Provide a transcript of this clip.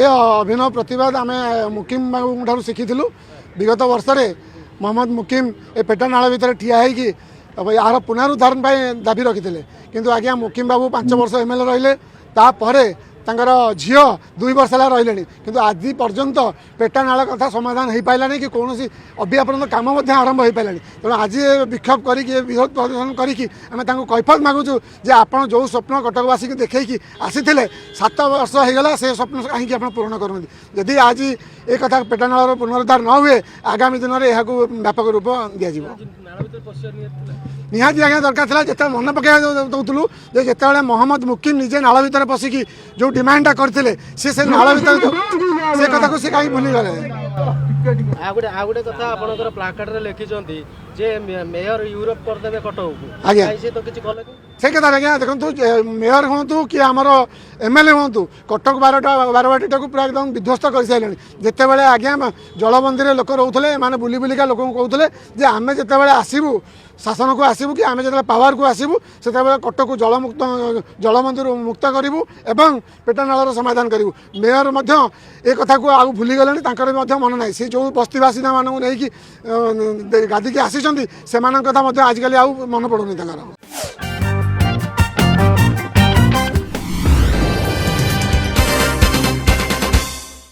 ये अभिनव प्रतिभा आम मुकिम बाबू ठार शिखी विगत वर्ष में मोहम्मद मुकिम ए पेटा नाल भितर ठिया है यार पुनरुद्धारण दाबी रखी किंतु आज्ञा मुकिम बाबू 5 वर्ष एमएलए रहिले तांकर झील 2 वर्ष है रही किंतु आज पर्यंत पेटा नाल कथा समाधान हो पारानी कि कौन अव्यापन काम आरंभ हो पारानी तेणु आज विक्षोभ करके विरोध प्रदर्शन करके कैफत मागुचु जे आप जो स्वप्न कटकवासी को देखी आसी 7 वर्ष होगा से स्वप्न कहीं आप पूरण करूँ जदि आज ये कथा पेटा नाल पुनरुद्धार न हुए आगामी दिन में यह व्यापक रूप दिज्व निहाती आज्ञा दरकार था जिते मन पकड़ा दौलू जिते मोहम्मद मुकिम निजे नाल भितर पशिकी जो डिमांडा करते से नाल भितर से कथा को कहीं भूली गले गोटे कथा आपनकर प्लाकार्ड रे लिखिछंती जे मेयर यूरोप कर देबे कटक को आज्ञा से तो किछि कले से कथा आज्ञा देखु मेयर हूँ कि आमर एमएलए हूँ कटक बारवाटी को पूरा एकदम विध्वस्त कर सारे जिते बड़े आज्ञा जलबंदी लोक रोते माने बुली बुलिका लोक कहते जे आम जिते आसबू शासन को आसबू कि आम जो पावर को आसबू से कटक को जलमुक्त जलबंदी मुक्त करूँ एवं पेटा नाल समाधान करूँ मेयर ए कथा को आउ भूली गले मन ना सी जो बस्तीवासी मानक नहीं गादी की आसी से कथा आजिकल आउ मन पड़ूनी।